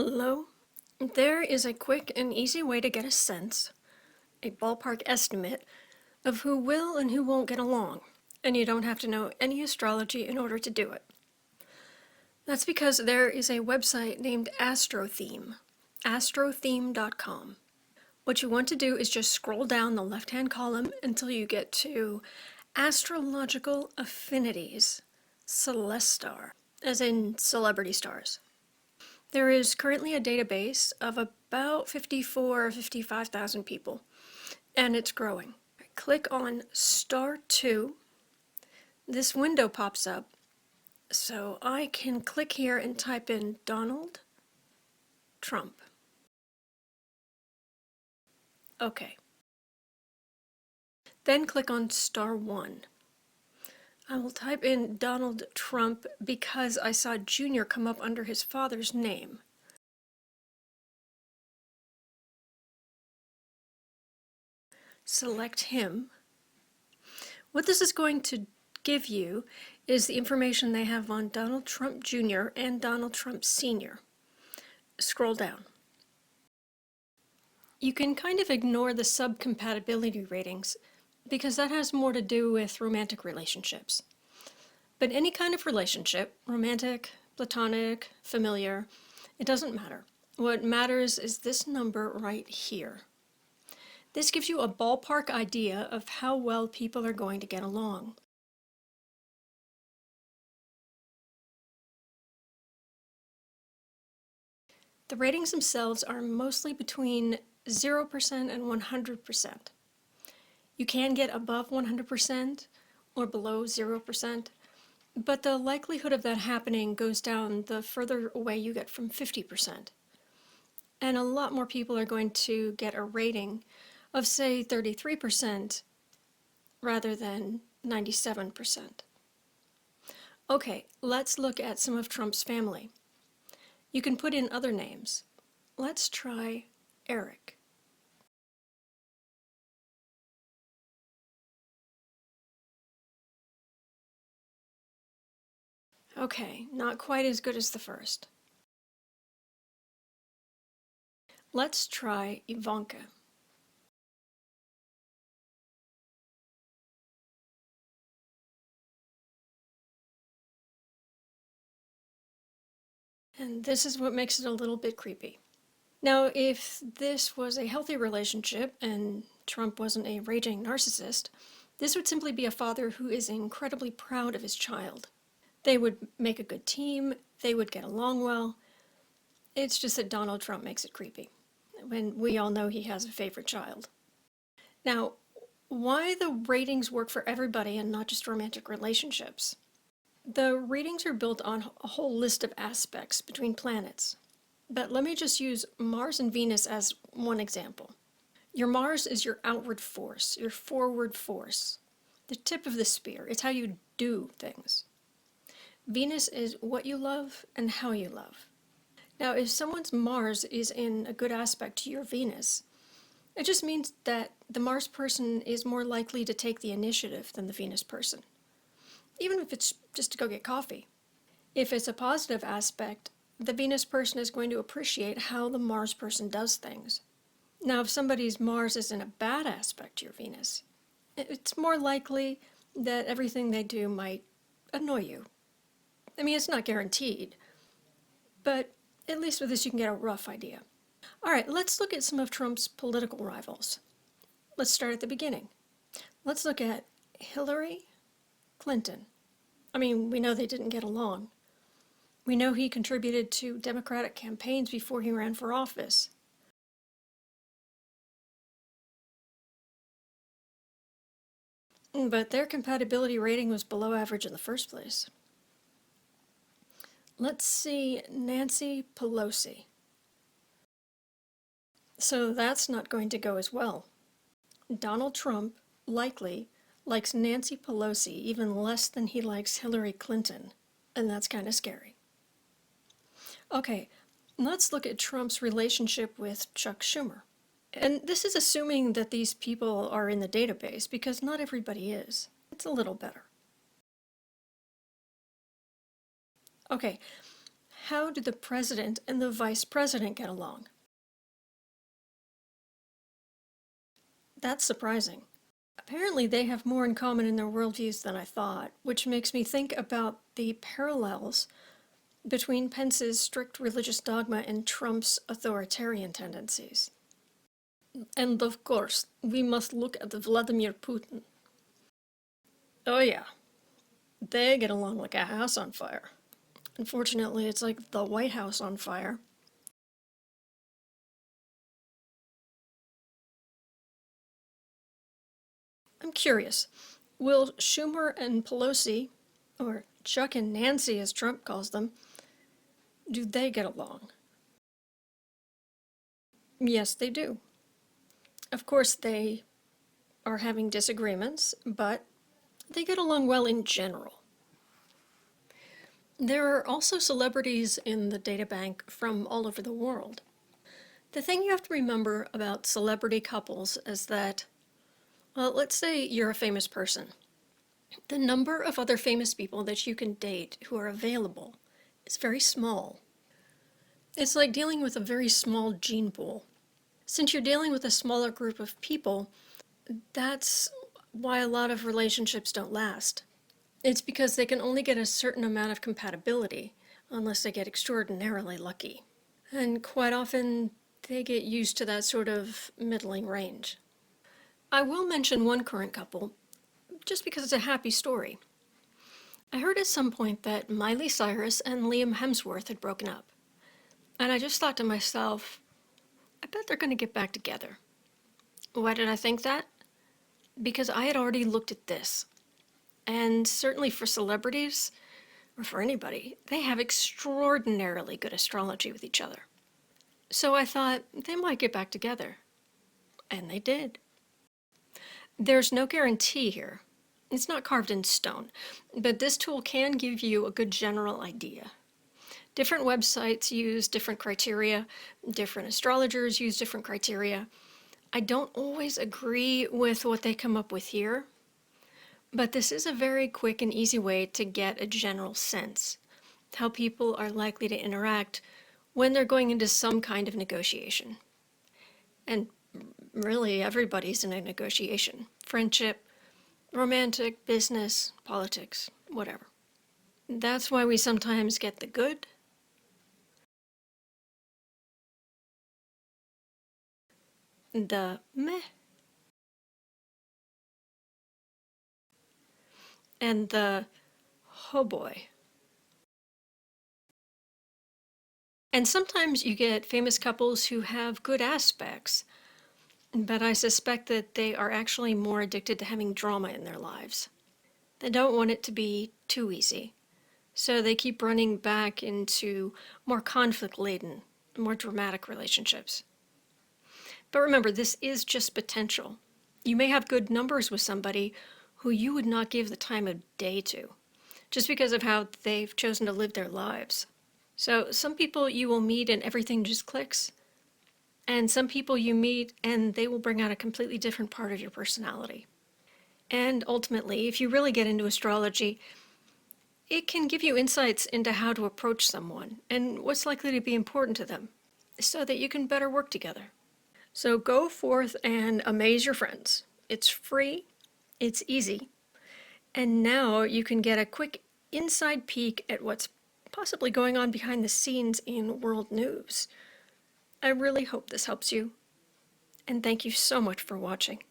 Hello. There is a quick and easy way to get a sense, a ballpark estimate, of who will and who won't get along, and you don't have to know any astrology in order to do it. That's because there is a website named Astrotheme, astrotheme.com. What you want to do is just scroll down the left-hand column until you get to Astrological Affinities, Celestar, as in celebrity stars. There is currently a database of about 54 or 55,000 people, and it's growing. Click on Star 2. This window pops up, so I can click here and type in Donald Trump. Okay. Then click on Star 1. I will type in Donald Trump because I saw Junior come up under his father's name. Select him. What this is going to give you is the information they have on Donald Trump Jr. and Donald Trump Sr. Scroll down. You can kind of ignore the sub-compatibility ratings because that has more to do with romantic relationships. But any kind of relationship, romantic, platonic, familiar, it doesn't matter. What matters is this number right here. This gives you a ballpark idea of how well people are going to get along. The ratings themselves are mostly between 0% and 100%. You can get above 100% or below 0%, but the likelihood of that happening goes down the further away you get from 50%. And a lot more people are going to get a rating of, say, 33% rather than 97%. Okay, let's look at some of Trump's family. You can put in other names. Let's try Eric. Okay, not quite as good as the first. Let's try Ivanka. And this is what makes it a little bit creepy. Now, if this was a healthy relationship and Trump wasn't a raging narcissist, this would simply be a father who is incredibly proud of his child. They would make a good team, they would get along well. It's just that Donald Trump makes it creepy, when we all know he has a favorite child. Now, why the ratings work for everybody and not just romantic relationships? The ratings are built on a whole list of aspects between planets. But let me just use Mars and Venus as one example. Your Mars is your outward force, your forward force, the tip of the spear. It's how you do things. Venus is what you love and how you love. Now, if someone's Mars is in a good aspect to your Venus, it just means that the Mars person is more likely to take the initiative than the Venus person, even if it's just to go get coffee. If it's a positive aspect, the Venus person is going to appreciate how the Mars person does things. Now, if somebody's Mars is in a bad aspect to your Venus, it's more likely that everything they do might annoy you. I mean, it's not guaranteed, but at least with this you can get a rough idea. All right, let's look at some of Trump's political rivals. Let's start at the beginning. Let's look at Hillary Clinton. I mean, we know they didn't get along. We know he contributed to Democratic campaigns before he ran for office. But their compatibility rating was below average in the first place. Let's see Nancy Pelosi. So that's not going to go as well. Donald Trump, likely, likes Nancy Pelosi even less than he likes Hillary Clinton, and that's kind of scary. Okay, let's look at Trump's relationship with Chuck Schumer. And this is assuming that these people are in the database, because not everybody is. It's a little better. Okay, How do the president and the vice president get along? That's surprising. Apparently, they have more in common in their worldviews than I thought, which makes me think about the parallels between Pence's strict religious dogma and Trump's authoritarian tendencies. And of course, we must look at Vladimir Putin. Oh, yeah, they get along like a house on fire. Unfortunately, it's like the White House on fire. I'm curious, will Schumer and Pelosi, or Chuck and Nancy as Trump calls them, do they get along? Yes, they do. Of course, they are having disagreements, but they get along well in general. There are also celebrities in the databank from all over the world. The thing you have to remember about celebrity couples is that, well, let's say you're a famous person. The number of other famous people that you can date who are available is very small. It's like dealing with a very small gene pool. Since you're dealing with a smaller group of people, that's why a lot of relationships don't last. It's because they can only get a certain amount of compatibility unless they get extraordinarily lucky. And quite often, they get used to that sort of middling range. I will mention one current couple, just because it's a happy story. I heard at some point that Miley Cyrus and Liam Hemsworth had broken up. And I just thought to myself, I bet they're going to get back together. Why did I think that? Because I had already looked at this. And certainly for celebrities, or for anybody, they have extraordinarily good astrology with each other. So I thought they might get back together. And they did. There's no guarantee here. It's not carved in stone, but this tool can give you a good general idea. Different websites use different criteria, different astrologers use different criteria. I don't always agree with what they come up with here, but this is a very quick and easy way to get a general sense how people are likely to interact when they're going into some kind of negotiation. And really, everybody's in a negotiation. Friendship, romantic, business, politics, whatever. That's why we sometimes get the good, the meh, and the oh boy. And sometimes you get famous couples who have good aspects, but I suspect that they are actually more addicted to having drama in their lives. They don't want it to be too easy, so they keep running back into more conflict-laden, more dramatic relationships. But remember, this is just potential. You may have good numbers with somebody who you would not give the time of day to, just because of how they've chosen to live their lives. So some people you will meet and everything just clicks, and some people you meet and they will bring out a completely different part of your personality. And ultimately, if you really get into astrology, it can give you insights into how to approach someone and what's likely to be important to them so that you can better work together. So go forth and amaze your friends. It's free, it's easy, and now you can get a quick inside peek at what's possibly going on behind the scenes in world news. I really hope this helps you, and thank you so much for watching.